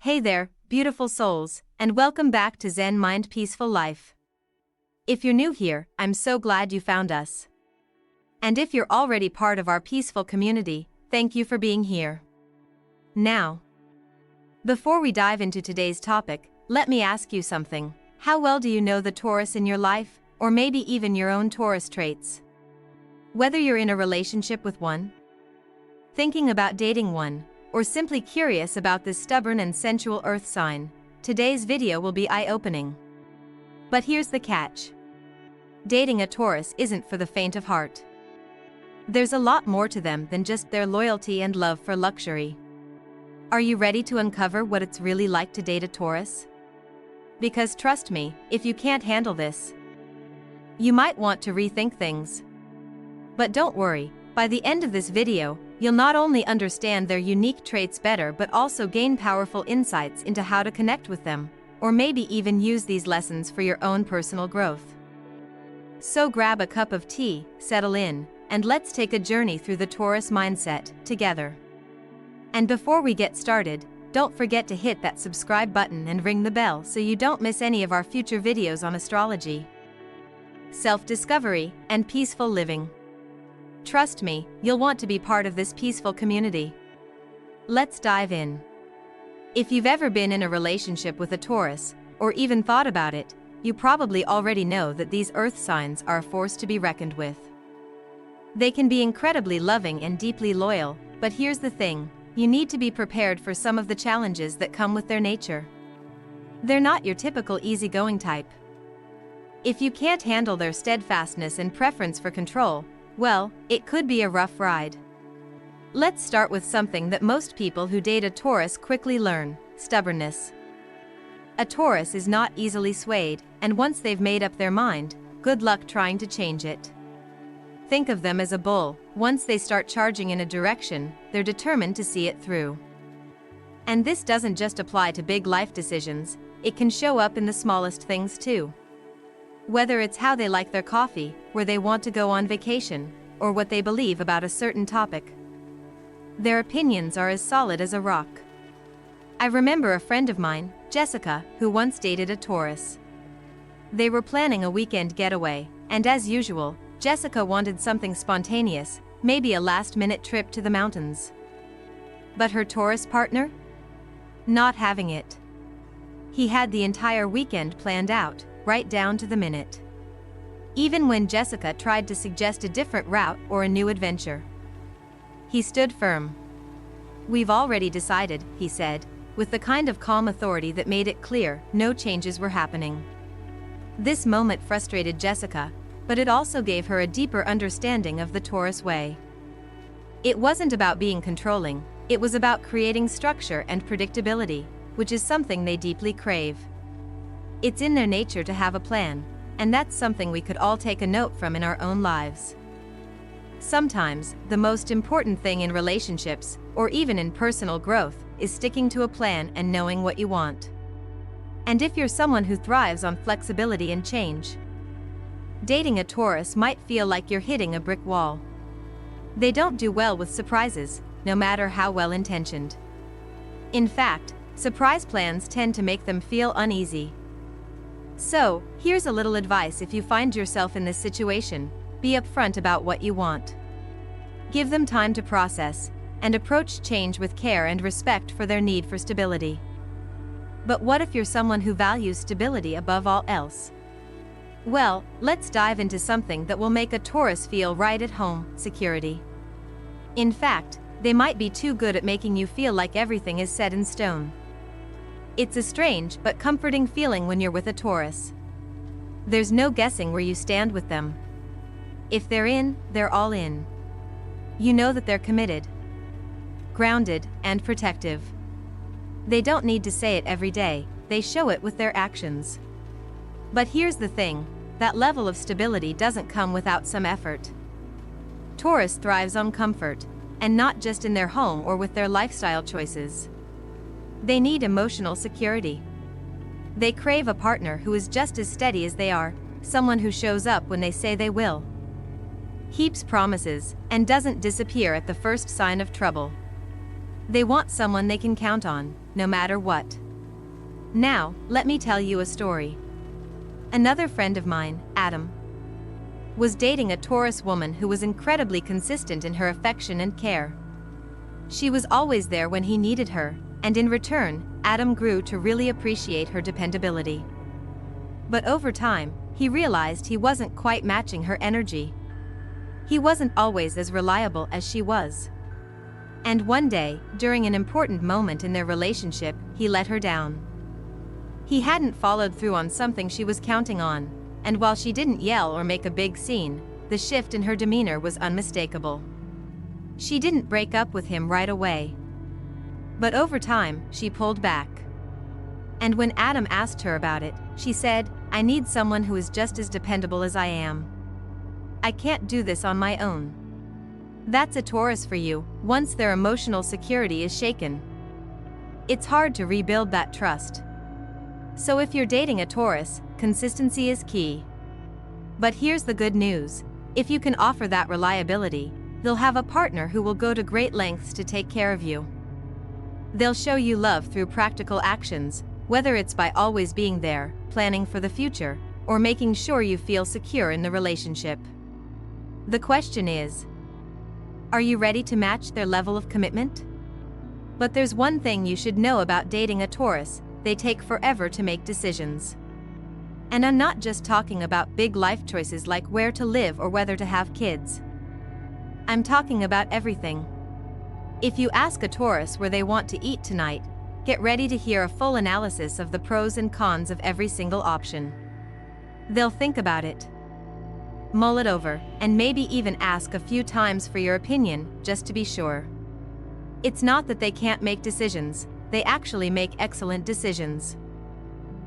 Hey there, beautiful souls, and welcome back to Zen Mind Peaceful Life. If you're new here, I'm so glad you found us. And if you're already part of our peaceful community, thank you for being here. Now, before we dive into today's topic, let me ask you something. How well do you know the Taurus in your life, or maybe even your own Taurus traits? Whether you're in a relationship with one, thinking about dating one, or simply curious about this stubborn and sensual earth sign, today's video will be eye-opening. But here's the catch. Dating a Taurus isn't for the faint of heart. There's a lot more to them than just their loyalty and love for luxury. Are you ready to uncover what it's really like to date a Taurus? Because trust me, if you can't handle this, you might want to rethink things. But don't worry, by the end of this video, you'll not only understand their unique traits better but also gain powerful insights into how to connect with them, or maybe even use these lessons for your own personal growth. So grab a cup of tea, settle in, and let's take a journey through the Taurus mindset together. And before we get started, don't forget to hit that subscribe button and ring the bell so you don't miss any of our future videos on astrology, self-discovery, and peaceful living. Trust me, you'll want to be part of this peaceful community. Let's dive in. If you've ever been in a relationship with a Taurus, or even thought about it, you probably already know that these earth signs are a force to be reckoned with. They can be incredibly loving and deeply loyal, but here's the thing, you need to be prepared for some of the challenges that come with their nature. They're not your typical easygoing type. If you can't handle their steadfastness and preference for control, well, it could be a rough ride. Let's start with something that most people who date a Taurus quickly learn: stubbornness. A Taurus is not easily swayed, and once they've made up their mind, good luck trying to change it. Think of them as a bull. Once they start charging in a direction, they're determined to see it through. And this doesn't just apply to big life decisions, it can show up in the smallest things too. Whether it's how they like their coffee, where they want to go on vacation, or what they believe about a certain topic, their opinions are as solid as a rock. I remember a friend of mine, Jessica, who once dated a Taurus. They were planning a weekend getaway, and as usual, Jessica wanted something spontaneous, maybe a last-minute trip to the mountains. But her Taurus partner? Not having it. He had the entire weekend planned out, right down to the minute. Even when Jessica tried to suggest a different route or a new adventure, he stood firm. "We've already decided," he said, with the kind of calm authority that made it clear no changes were happening. This moment frustrated Jessica, but it also gave her a deeper understanding of the Taurus way. It wasn't about being controlling, it was about creating structure and predictability, which is something they deeply crave. It's in their nature to have a plan, and that's something we could all take a note from in our own lives. Sometimes, the most important thing in relationships, or even in personal growth, is sticking to a plan and knowing what you want. And if you're someone who thrives on flexibility and change, dating a Taurus might feel like you're hitting a brick wall. They don't do well with surprises, no matter how well-intentioned. In fact, surprise plans tend to make them feel uneasy. So, here's a little advice if you find yourself in this situation: be upfront about what you want. Give them time to process, and approach change with care and respect for their need for stability. But what if you're someone who values stability above all else? Well, let's dive into something that will make a Taurus feel right at home: security. In fact, they might be too good at making you feel like everything is set in stone. It's a strange but comforting feeling when you're with a Taurus. There's no guessing where you stand with them. If they're in, they're all in. You know that they're committed, grounded, and protective. They don't need to say it every day, they show it with their actions. But here's the thing, that level of stability doesn't come without some effort. Taurus thrives on comfort, and not just in their home or with their lifestyle choices. They need emotional security. They crave a partner who is just as steady as they are, someone who shows up when they say they will, keeps promises, and doesn't disappear at the first sign of trouble. They want someone they can count on, no matter what. Now, let me tell you a story. Another friend of mine, Adam, was dating a Taurus woman who was incredibly consistent in her affection and care. She was always there when he needed her, and in return, Adam grew to really appreciate her dependability. But over time, he realized he wasn't quite matching her energy. He wasn't always as reliable as she was. And one day, during an important moment in their relationship, he let her down. He hadn't followed through on something she was counting on, and while she didn't yell or make a big scene, the shift in her demeanor was unmistakable. She didn't break up with him right away. But over time, she pulled back. And when Adam asked her about it, she said, "I need someone who is just as dependable as I am. I can't do this on my own." That's a Taurus for you, once their emotional security is shaken. It's hard to rebuild that trust. So if you're dating a Taurus, consistency is key. But here's the good news. If you can offer that reliability, you'll have a partner who will go to great lengths to take care of you. They'll show you love through practical actions, whether it's by always being there, planning for the future, or making sure you feel secure in the relationship. The question is, are you ready to match their level of commitment? But there's one thing you should know about dating a Taurus: they take forever to make decisions. And I'm not just talking about big life choices like where to live or whether to have kids. I'm talking about everything. If you ask a Taurus where they want to eat tonight, get ready to hear a full analysis of the pros and cons of every single option. They'll think about it, mull it over, and maybe even ask a few times for your opinion, just to be sure. It's not that they can't make decisions, they actually make excellent decisions.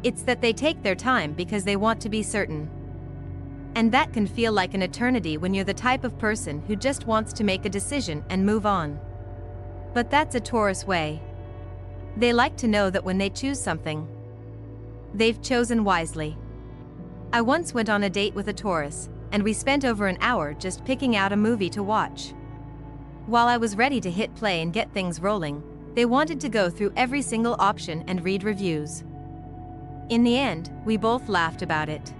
It's that they take their time because they want to be certain. And that can feel like an eternity when you're the type of person who just wants to make a decision and move on. But that's a Taurus way. They like to know that when they choose something, they've chosen wisely. I once went on a date with a Taurus, and we spent over an hour just picking out a movie to watch. While I was ready to hit play and get things rolling, they wanted to go through every single option and read reviews. In the end, we both laughed about it.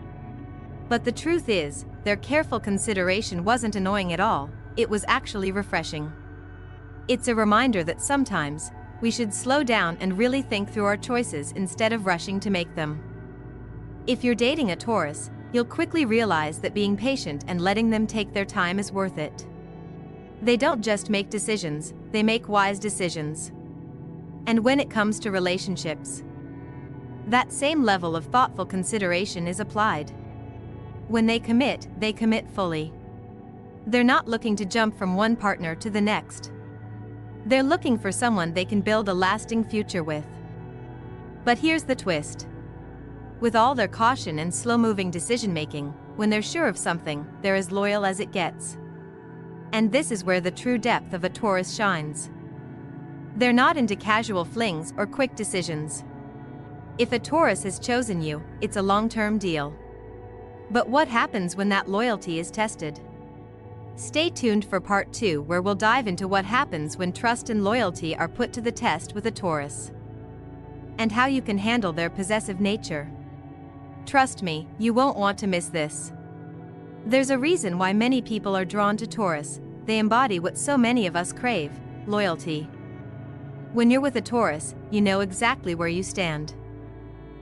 But the truth is, their careful consideration wasn't annoying at all, it was actually refreshing. It's a reminder that sometimes, we should slow down and really think through our choices instead of rushing to make them. If you're dating a Taurus, you'll quickly realize that being patient and letting them take their time is worth it. They don't just make decisions, they make wise decisions. And when it comes to relationships, that same level of thoughtful consideration is applied. When they commit fully. They're not looking to jump from one partner to the next. They're looking for someone they can build a lasting future with. But here's the twist. With all their caution and slow-moving decision-making, when they're sure of something, they're as loyal as it gets. And this is where the true depth of a Taurus shines. They're not into casual flings or quick decisions. If a Taurus has chosen you, it's a long-term deal. But what happens when that loyalty is tested? Stay tuned for part 2, where we'll dive into what happens when trust and loyalty are put to the test with a Taurus, and how you can handle their possessive nature. Trust me, you won't want to miss this. There's a reason why many people are drawn to Taurus. They embody what so many of us crave: loyalty. When you're with a Taurus, you know exactly where you stand.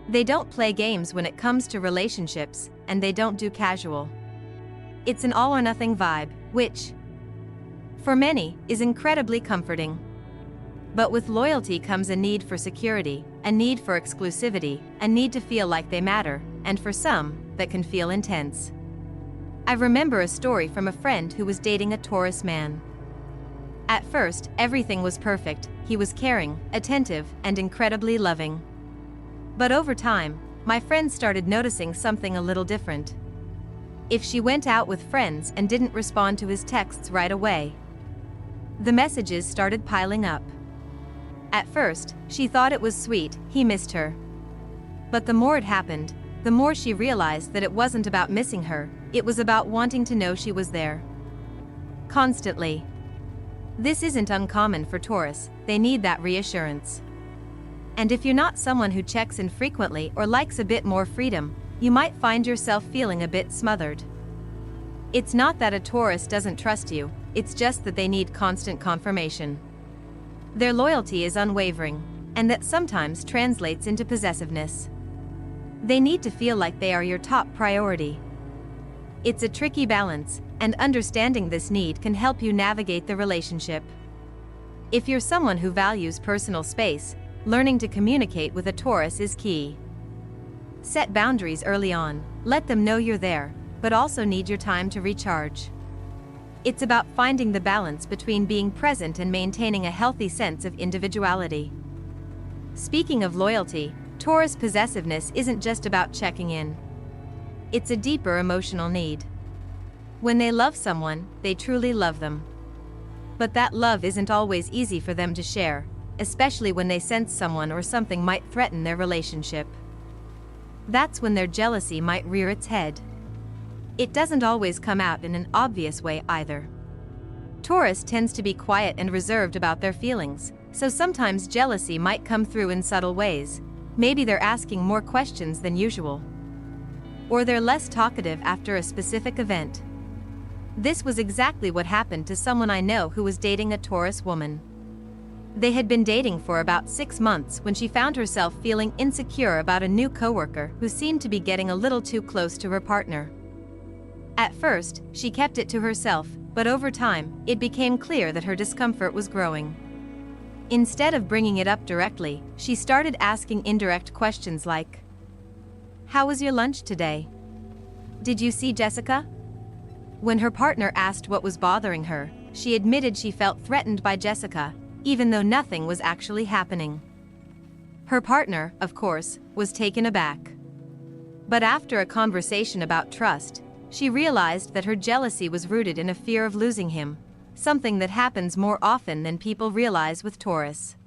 They don't play games when it comes to relationships, and they don't do casual. It's an all-or-nothing vibe, which, for many, is incredibly comforting. But with loyalty comes a need for security, a need for exclusivity, a need to feel like they matter, and for some, that can feel intense. I remember a story from a friend who was dating a Taurus man. At first, everything was perfect. He was caring, attentive, and incredibly loving. But over time, my friend started noticing something a little different. If she went out with friends and didn't respond to his texts right away, the messages started piling up. At first, she thought it was sweet, he missed her. But the more it happened, the more she realized that it wasn't about missing her, it was about wanting to know she was there. Constantly. This isn't uncommon for Taurus. they need that reassurance. And if you're not someone who checks in frequently or likes a bit more freedom, you might find yourself feeling a bit smothered. It's not that a Taurus doesn't trust you, it's just that they need constant confirmation. Their loyalty is unwavering, and that sometimes translates into possessiveness. They need to feel like they are your top priority. It's a tricky balance, and understanding this need can help you navigate the relationship. If you're someone who values personal space, learning to communicate with a Taurus is key. Set boundaries early on, let them know you're there, but also need your time to recharge. It's about finding the balance between being present and maintaining a healthy sense of individuality. Speaking of loyalty, Taurus possessiveness isn't just about checking in. It's a deeper emotional need. When they love someone, they truly love them. But that love isn't always easy for them to share, especially when they sense someone or something might threaten their relationship. That's when their jealousy might rear its head. It doesn't always come out in an obvious way either. Taurus tends to be quiet and reserved about their feelings, so sometimes jealousy might come through in subtle ways. Maybe they're asking more questions than usual. Or they're less talkative after a specific event. This was exactly what happened to someone I know who was dating a Taurus woman. They had been dating for about 6 months when she found herself feeling insecure about a new coworker who seemed to be getting a little too close to her partner. At first, she kept it to herself, but over time, it became clear that her discomfort was growing. Instead of bringing it up directly, she started asking indirect questions like, "How was your lunch today? Did you see Jessica?" When her partner asked what was bothering her, she admitted she felt threatened by Jessica, even though nothing was actually happening. Her partner, of course, was taken aback. But after a conversation about trust, she realized that her jealousy was rooted in a fear of losing him, something that happens more often than people realize with Taurus.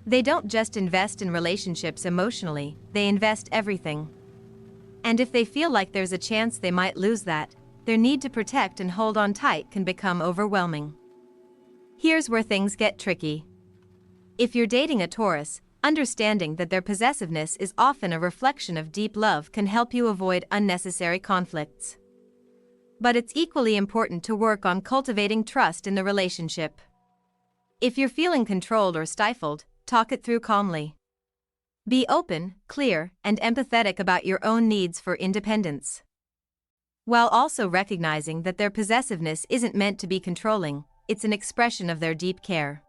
They don't just invest in relationships emotionally, they invest everything. And if they feel like there's a chance they might lose that, their need to protect and hold on tight can become overwhelming. Here's where things get tricky. If you're dating a Taurus, understanding that their possessiveness is often a reflection of deep love can help you avoid unnecessary conflicts. But it's equally important to work on cultivating trust in the relationship. If you're feeling controlled or stifled, talk it through calmly. Be open, clear, and empathetic about your own needs for independence, while also recognizing that their possessiveness isn't meant to be controlling, it's an expression of their deep care.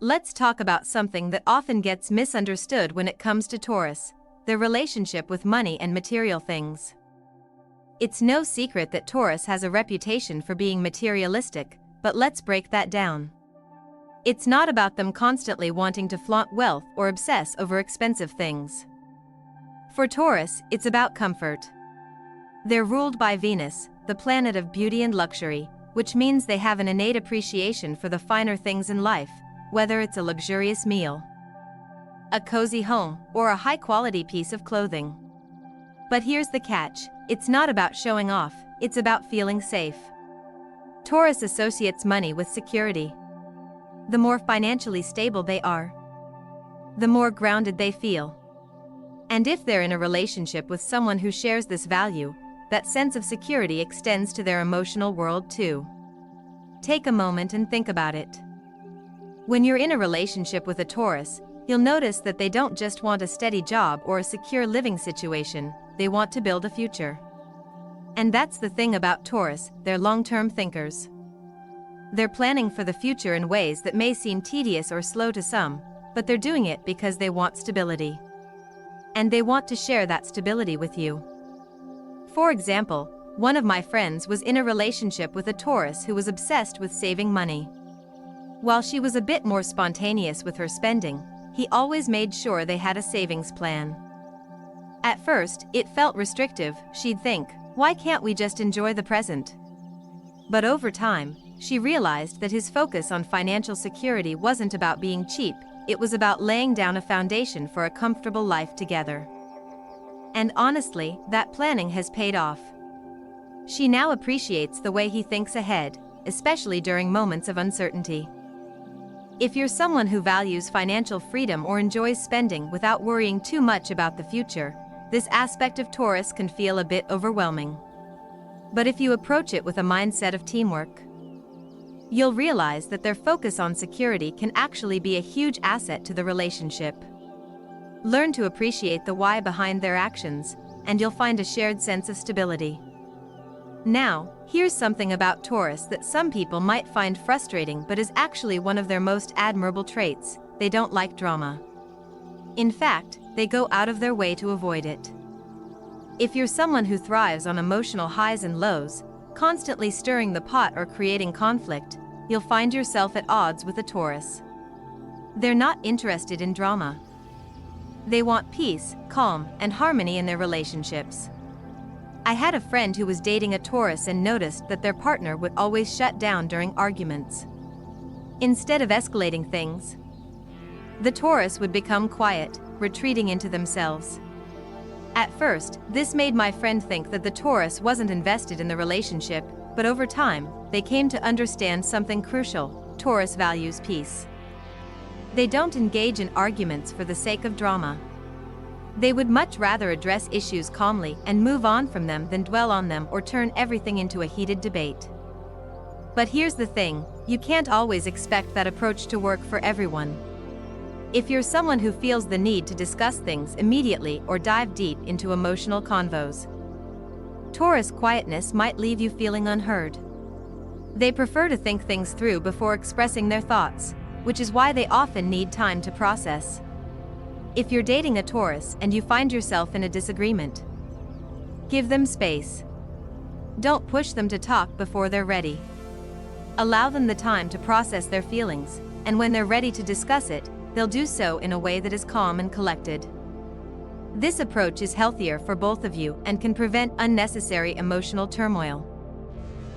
Let's talk about something that often gets misunderstood when it comes to Taurus, their relationship with money and material things. It's no secret that Taurus has a reputation for being materialistic, but let's break that down. It's not about them constantly wanting to flaunt wealth or obsess over expensive things. For Taurus, it's about comfort. They're ruled by Venus, the planet of beauty and luxury, which means they have an innate appreciation for the finer things in life, whether it's a luxurious meal, a cozy home, or a high-quality piece of clothing. But here's the catch, it's not about showing off, it's about feeling safe. Taurus associates money with security. The more financially stable they are, the more grounded they feel. And if they're in a relationship with someone who shares this value, that sense of security extends to their emotional world too. Take a moment and think about it. When you're in a relationship with a Taurus, you'll notice that they don't just want a steady job or a secure living situation, they want to build a future. And that's the thing about Taurus, they're long-term thinkers. They're planning for the future in ways that may seem tedious or slow to some, but they're doing it because they want stability. And they want to share that stability with you. For example, one of my friends was in a relationship with a Taurus who was obsessed with saving money. While she was a bit more spontaneous with her spending, he always made sure they had a savings plan. At first, it felt restrictive, she'd think, why can't we just enjoy the present? But over time, she realized that his focus on financial security wasn't about being cheap, it was about laying down a foundation for a comfortable life together. And honestly, that planning has paid off. She now appreciates the way he thinks ahead, especially during moments of uncertainty. If you're someone who values financial freedom or enjoys spending without worrying too much about the future, this aspect of Taurus can feel a bit overwhelming. But if you approach it with a mindset of teamwork, you'll realize that their focus on security can actually be a huge asset to the relationship. Learn to appreciate the why behind their actions, and you'll find a shared sense of stability. Now, here's something about Taurus that some people might find frustrating but is actually one of their most admirable traits: they don't like drama. In fact, they go out of their way to avoid it. If you're someone who thrives on emotional highs and lows, constantly stirring the pot or creating conflict, you'll find yourself at odds with a Taurus. They're not interested in drama. They want peace, calm, and harmony in their relationships. I had a friend who was dating a Taurus and noticed that their partner would always shut down during arguments. Instead of escalating things, the Taurus would become quiet, retreating into themselves. At first, this made my friend think that the Taurus wasn't invested in the relationship, but over time, they came to understand something crucial: Taurus values peace. They don't engage in arguments for the sake of drama. They would much rather address issues calmly and move on from them than dwell on them or turn everything into a heated debate. But here's the thing: you can't always expect that approach to work for everyone. If you're someone who feels the need to discuss things immediately or dive deep into emotional convos, Taurus quietness might leave you feeling unheard. They prefer to think things through before expressing their thoughts, which is why they often need time to process. If you're dating a Taurus and you find yourself in a disagreement, give them space. Don't push them to talk before they're ready. Allow them the time to process their feelings, and when they're ready to discuss it, they'll do so in a way that is calm and collected. This approach is healthier for both of you and can prevent unnecessary emotional turmoil.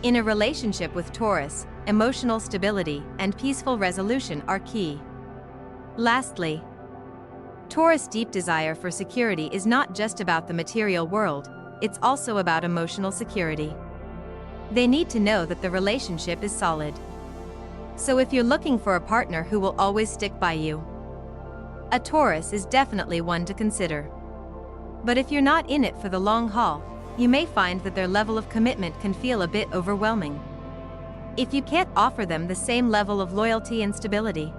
In a relationship with Taurus, emotional stability and peaceful resolution are key. Lastly, Taurus' deep desire for security is not just about the material world, it's also about emotional security. They need to know that the relationship is solid. So if you're looking for a partner who will always stick by you, a Taurus is definitely one to consider. But if you're not in it for the long haul, you may find that their level of commitment can feel a bit overwhelming. If you can't offer them the same level of loyalty and stability,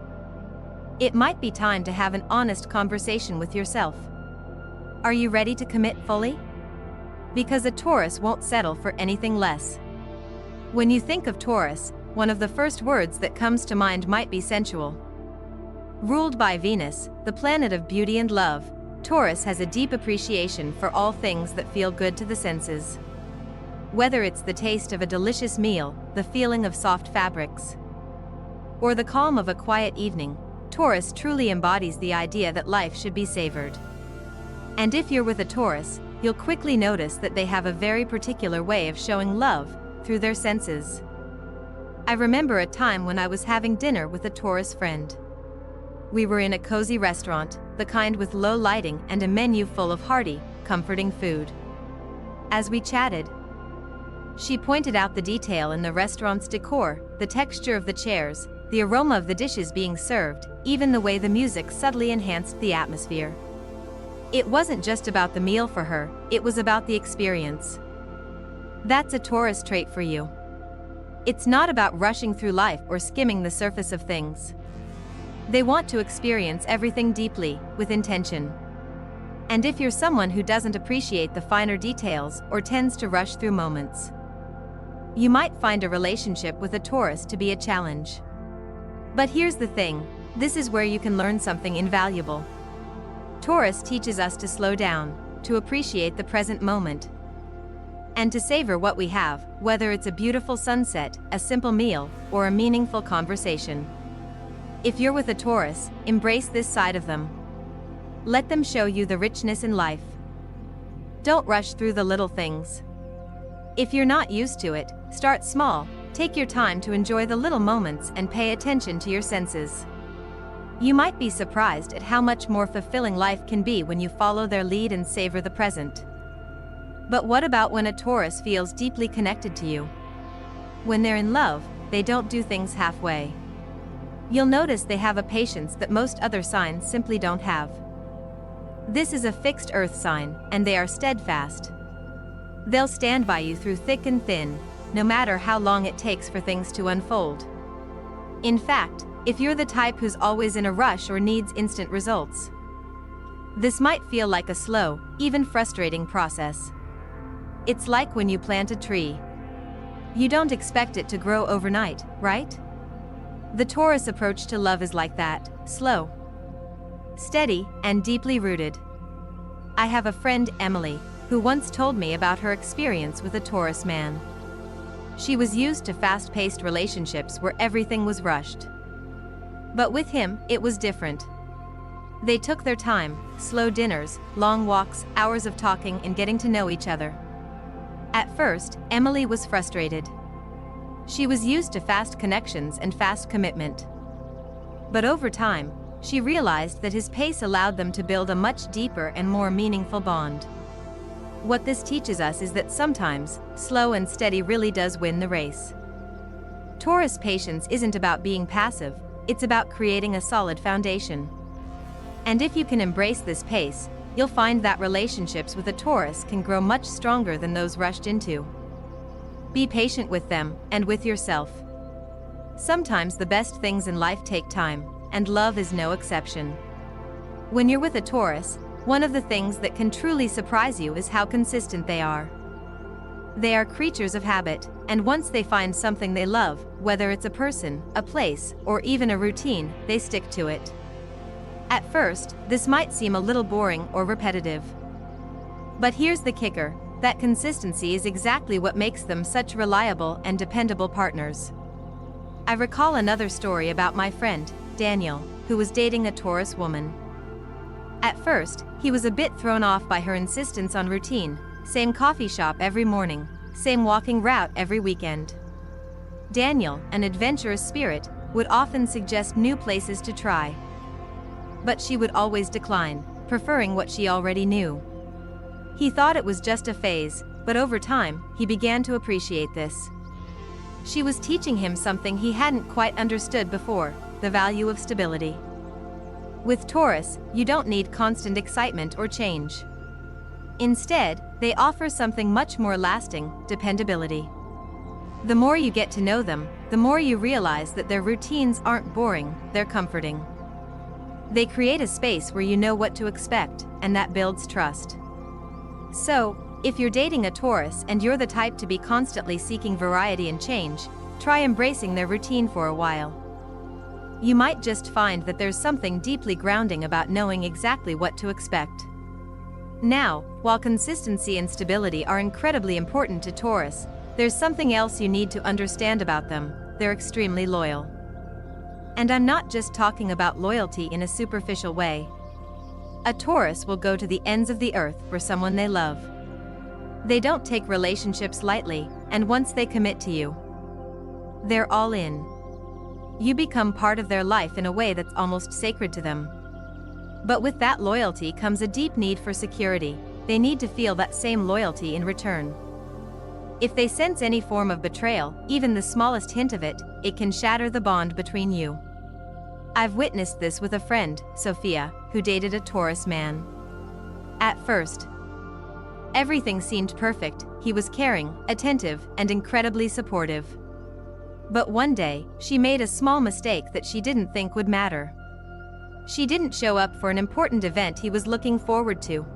it might be time to have an honest conversation with yourself. Are you ready to commit fully? Because a Taurus won't settle for anything less. When you think of Taurus, one of the first words that comes to mind might be sensual. Ruled by Venus, the planet of beauty and love, Taurus has a deep appreciation for all things that feel good to the senses. Whether it's the taste of a delicious meal, the feeling of soft fabrics, or the calm of a quiet evening, Taurus truly embodies the idea that life should be savored. And if you're with a Taurus, you'll quickly notice that they have a very particular way of showing love through their senses. I remember a time when I was having dinner with a Taurus friend. We were in a cozy restaurant, the kind with low lighting and a menu full of hearty, comforting food. As we chatted, she pointed out the detail in the restaurant's decor, the texture of the chairs, the aroma of the dishes being served, even the way the music subtly enhanced the atmosphere. It wasn't just about the meal for her, it was about the experience. That's a Taurus trait for you. It's not about rushing through life or skimming the surface of things. They want to experience everything deeply, with intention. And if you're someone who doesn't appreciate the finer details or tends to rush through moments, you might find a relationship with a Taurus to be a challenge. But here's the thing, this is where you can learn something invaluable. Taurus teaches us to slow down, to appreciate the present moment, and to savor what we have, whether it's a beautiful sunset, a simple meal, or a meaningful conversation. If you're with a Taurus, embrace this side of them. Let them show you the richness in life. Don't rush through the little things. If you're not used to it, start small, take your time to enjoy the little moments and pay attention to your senses. You might be surprised at how much more fulfilling life can be when you follow their lead and savor the present. But what about when a Taurus feels deeply connected to you? When they're in love, they don't do things halfway. You'll notice they have a patience that most other signs simply don't have. This is a fixed earth sign, and they are steadfast. They'll stand by you through thick and thin, no matter how long it takes for things to unfold. In fact, if you're the type who's always in a rush or needs instant results, this might feel like a slow, even frustrating process. It's like when you plant a tree. You don't expect it to grow overnight, right? The Taurus approach to love is like that, slow, steady, and deeply rooted. I have a friend, Emily, who once told me about her experience with a Taurus man. She was used to fast-paced relationships where everything was rushed. But with him, it was different. They took their time, slow dinners, long walks, hours of talking and getting to know each other. At first, Emily was frustrated. She was used to fast connections and fast commitment. But over time, she realized that his pace allowed them to build a much deeper and more meaningful bond. What this teaches us is that sometimes, slow and steady really does win the race. Taurus patience isn't about being passive, it's about creating a solid foundation. And if you can embrace this pace, you'll find that relationships with a Taurus can grow much stronger than those rushed into. Be patient with them, and with yourself. Sometimes the best things in life take time, and love is no exception. When you're with a Taurus, one of the things that can truly surprise you is how consistent they are. They are creatures of habit, and once they find something they love, whether it's a person, a place, or even a routine, they stick to it. At first, this might seem a little boring or repetitive. But here's the kicker, that consistency is exactly what makes them such reliable and dependable partners. I recall another story about my friend, Daniel, who was dating a Taurus woman. At first, he was a bit thrown off by her insistence on routine, same coffee shop every morning, same walking route every weekend. Daniel, an adventurous spirit, would often suggest new places to try. But she would always decline, preferring what she already knew. He thought it was just a phase, but over time, he began to appreciate this. She was teaching him something he hadn't quite understood before, the value of stability. With Taurus, you don't need constant excitement or change. Instead, they offer something much more lasting, dependability. The more you get to know them, the more you realize that their routines aren't boring, they're comforting. They create a space where you know what to expect, and that builds trust. So, if you're dating a Taurus and you're the type to be constantly seeking variety and change, try embracing their routine for a while. You might just find that there's something deeply grounding about knowing exactly what to expect. Now, while consistency and stability are incredibly important to Taurus, there's something else you need to understand about them: they're extremely loyal. And I'm not just talking about loyalty in a superficial way. A Taurus will go to the ends of the earth for someone they love. They don't take relationships lightly, and once they commit to you, they're all in. You become part of their life in a way that's almost sacred to them. But with that loyalty comes a deep need for security. They need to feel that same loyalty in return. If they sense any form of betrayal, even the smallest hint of it, it can shatter the bond between you. I've witnessed this with a friend, Sophia, who dated a Taurus man. At first, everything seemed perfect. He was caring, attentive, and incredibly supportive. But one day, she made a small mistake that she didn't think would matter. She didn't show up for an important event he was looking forward to.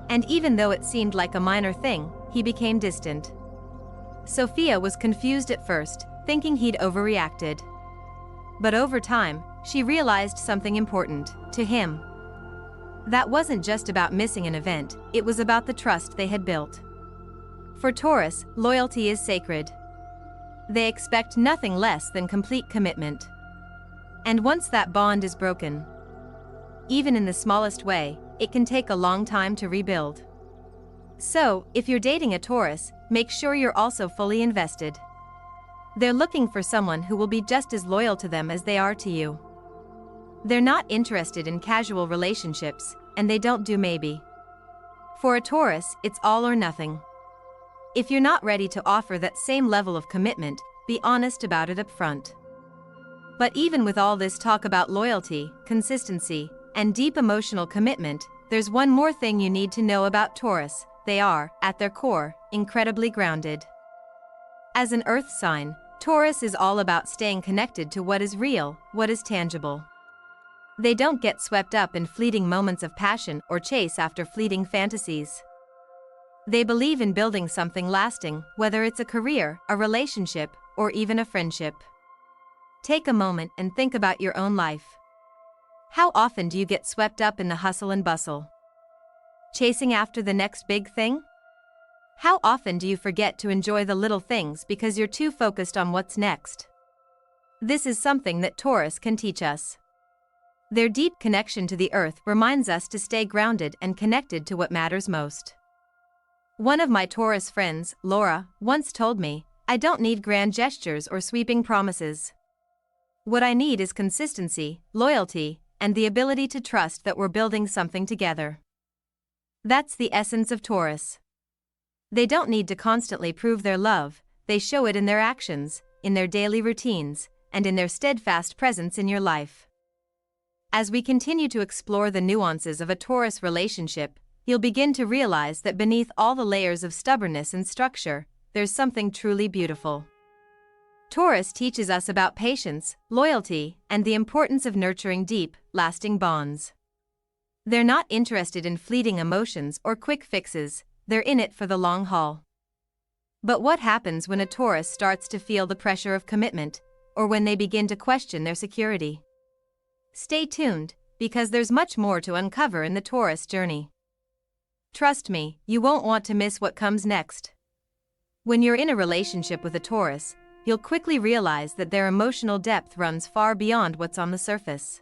And even though it seemed like a minor thing, he became distant. Sophia was confused at first, thinking he'd overreacted. But over time, she realized something important to him. That wasn't just about missing an event, it was about the trust they had built. For Taurus, loyalty is sacred. They expect nothing less than complete commitment. And once that bond is broken, even in the smallest way, it can take a long time to rebuild. So, if you're dating a Taurus, make sure you're also fully invested. They're looking for someone who will be just as loyal to them as they are to you. They're not interested in casual relationships, and they don't do maybe. For a Taurus, it's all or nothing. If you're not ready to offer that same level of commitment, be honest about it up front. But even with all this talk about loyalty, consistency, and deep emotional commitment, there's one more thing you need to know about Taurus: they are, at their core, incredibly grounded. As an earth sign, Taurus is all about staying connected to what is real, what is tangible. They don't get swept up in fleeting moments of passion or chase after fleeting fantasies. They believe in building something lasting, whether it's a career, a relationship, or even a friendship. Take a moment and think about your own life. How often do you get swept up in the hustle and bustle? Chasing after the next big thing? How often do you forget to enjoy the little things because you're too focused on what's next? This is something that Taurus can teach us. Their deep connection to the earth reminds us to stay grounded and connected to what matters most. One of my Taurus friends, Laura, once told me, "I don't need grand gestures or sweeping promises. What I need is consistency, loyalty, and the ability to trust that we're building something together." That's the essence of Taurus. They don't need to constantly prove their love, they show it in their actions, in their daily routines, and in their steadfast presence in your life. As we continue to explore the nuances of a Taurus relationship, you'll begin to realize that beneath all the layers of stubbornness and structure, there's something truly beautiful. Taurus teaches us about patience, loyalty, and the importance of nurturing deep, lasting bonds. They're not interested in fleeting emotions or quick fixes, they're in it for the long haul. But what happens when a Taurus starts to feel the pressure of commitment, or when they begin to question their security? Stay tuned, because there's much more to uncover in the Taurus journey. Trust me, you won't want to miss what comes next. When you're in a relationship with a Taurus, you'll quickly realize that their emotional depth runs far beyond what's on the surface.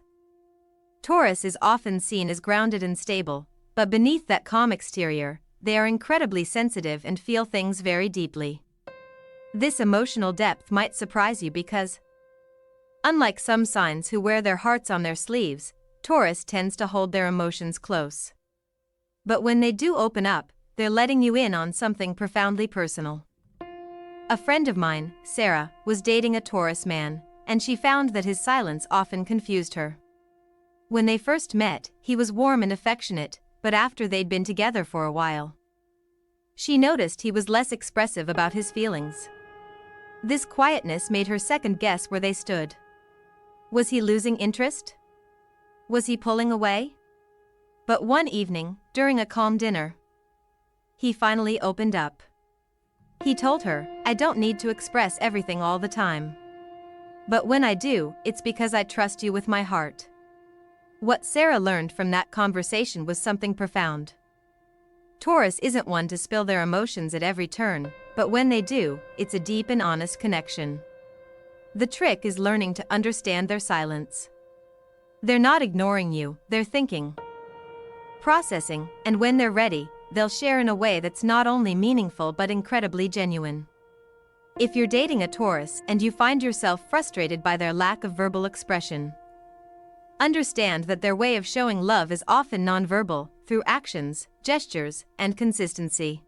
Taurus is often seen as grounded and stable, but beneath that calm exterior, they are incredibly sensitive and feel things very deeply. This emotional depth might surprise you because, unlike some signs who wear their hearts on their sleeves, Taurus tends to hold their emotions close. But when they do open up, they're letting you in on something profoundly personal. A friend of mine, Sarah, was dating a Taurus man, and she found that his silence often confused her. When they first met, he was warm and affectionate, but after they'd been together for a while, she noticed he was less expressive about his feelings. This quietness made her second guess where they stood. Was he losing interest? Was he pulling away? But one evening, during a calm dinner, he finally opened up. He told her, "I don't need to express everything all the time. But when I do, it's because I trust you with my heart." What Sarah learned from that conversation was something profound. Taurus isn't one to spill their emotions at every turn, but when they do, it's a deep and honest connection. The trick is learning to understand their silence. They're not ignoring you, they're thinking, processing, and when they're ready, they'll share in a way that's not only meaningful but incredibly genuine. If you're dating a Taurus and you find yourself frustrated by their lack of verbal expression, understand that their way of showing love is often nonverbal, through actions, gestures, and consistency.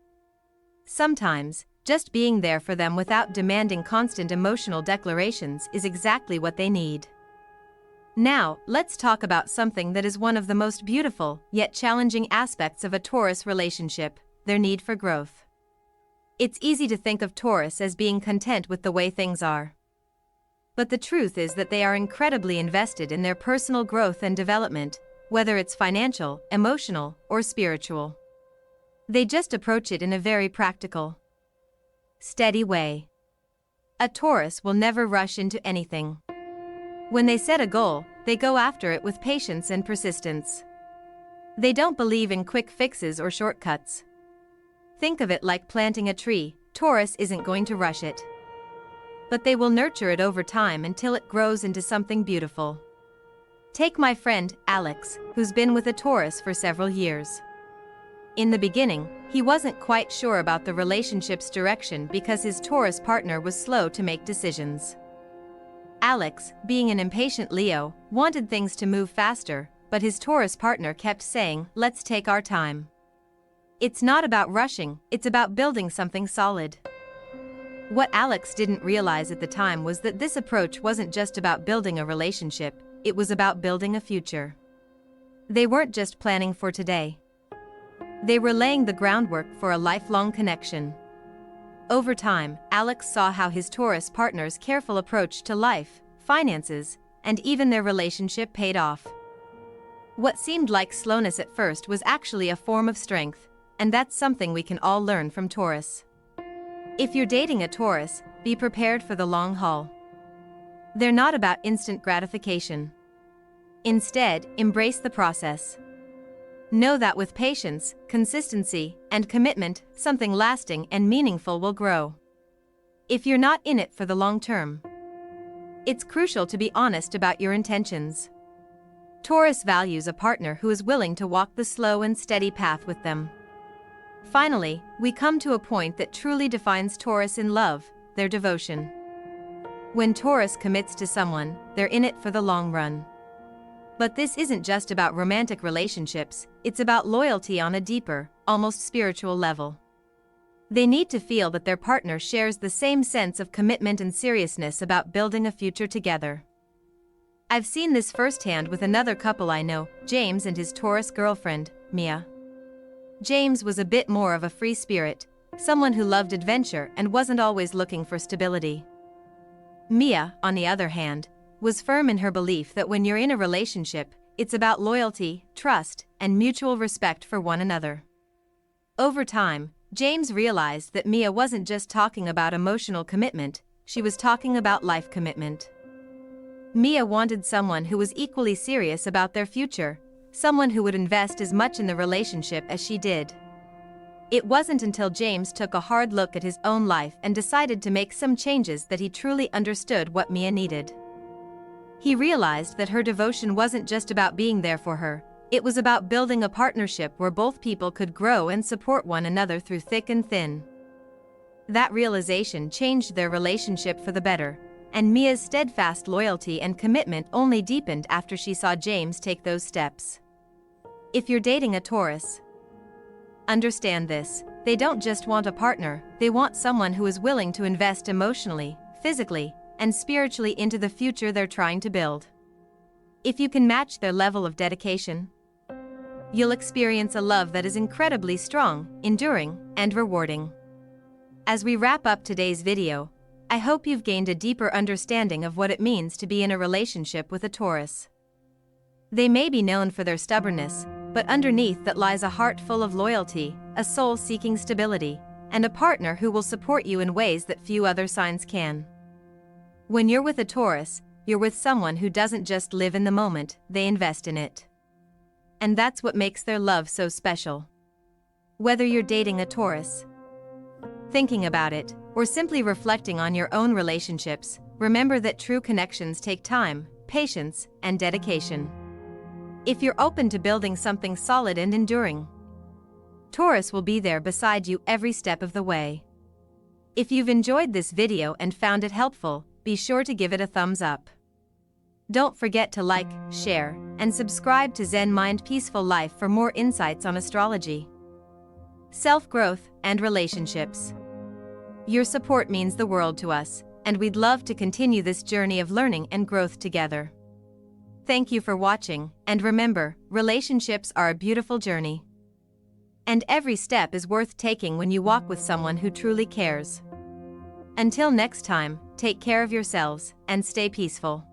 Sometimes, just being there for them without demanding constant emotional declarations is exactly what they need. Now, let's talk about something that is one of the most beautiful, yet challenging aspects of a Taurus relationship: their need for growth. It's easy to think of Taurus as being content with the way things are. But the truth is that they are incredibly invested in their personal growth and development, whether it's financial, emotional, or spiritual. They just approach it in a very practical, steady way. A Taurus will never rush into anything. When they set a goal, they go after it with patience and persistence. They don't believe in quick fixes or shortcuts. Think of it like planting a tree. Taurus isn't going to rush it, but they will nurture it over time until it grows into something beautiful. Take my friend, Alex, who's been with a Taurus for several years. In the beginning, he wasn't quite sure about the relationship's direction because his Taurus partner was slow to make decisions. Alex, being an impatient Leo, wanted things to move faster, but his Taurus partner kept saying, "Let's take our time. It's not about rushing, it's about building something solid." What Alex didn't realize at the time was that this approach wasn't just about building a relationship, it was about building a future. They weren't just planning for today. They were laying the groundwork for a lifelong connection. Over time, Alex saw how his Taurus partner's careful approach to life, finances, and even their relationship paid off. What seemed like slowness at first was actually a form of strength, and that's something we can all learn from Taurus. If you're dating a Taurus, be prepared for the long haul. They're not about instant gratification. Instead, embrace the process. Know that with patience, consistency, and commitment, something lasting and meaningful will grow. If you're not in it for the long term, it's crucial to be honest about your intentions. Taurus values a partner who is willing to walk the slow and steady path with them. Finally, we come to a point that truly defines Taurus in love, their devotion. When Taurus commits to someone, they're in it for the long run. But this isn't just about romantic relationships, it's about loyalty on a deeper, almost spiritual level. They need to feel that their partner shares the same sense of commitment and seriousness about building a future together. I've seen this firsthand with another couple I know, James and his Taurus girlfriend, Mia. James was a bit more of a free spirit, someone who loved adventure and wasn't always looking for stability. Mia, on the other hand, was firm in her belief that when you're in a relationship, it's about loyalty, trust, and mutual respect for one another. Over time, James realized that Mia wasn't just talking about emotional commitment, she was talking about life commitment. Mia wanted someone who was equally serious about their future, someone who would invest as much in the relationship as she did. It wasn't until James took a hard look at his own life and decided to make some changes that he truly understood what Mia needed. He realized that her devotion wasn't just about being there for her, it was about building a partnership where both people could grow and support one another through thick and thin. That realization changed their relationship for the better, and Mia's steadfast loyalty and commitment only deepened after she saw James take those steps. If you're dating a Taurus, understand this: they don't just want a partner, they want someone who is willing to invest emotionally, physically, and spiritually into the future they're trying to build. If you can match their level of dedication, you'll experience a love that is incredibly strong, enduring, and rewarding. As we wrap up today's video, I hope you've gained a deeper understanding of what it means to be in a relationship with a Taurus. They may be known for their stubbornness, but underneath that lies a heart full of loyalty, a soul seeking stability, and a partner who will support you in ways that few other signs can. When you're with a Taurus, you're with someone who doesn't just live in the moment, they invest in it. And that's what makes their love so special. Whether you're dating a Taurus, thinking about it, or simply reflecting on your own relationships, remember that true connections take time, patience, and dedication. If you're open to building something solid and enduring, Taurus will be there beside you every step of the way. If you've enjoyed this video and found it helpful, be sure to give it a thumbs up. Don't forget to like, share, and subscribe to Zen Mind Peaceful Life for more insights on astrology, self-growth, and relationships. Your support means the world to us, and we'd love to continue this journey of learning and growth together. Thank you for watching, and remember, relationships are a beautiful journey. And every step is worth taking when you walk with someone who truly cares. Until next time, take care of yourselves, and stay peaceful.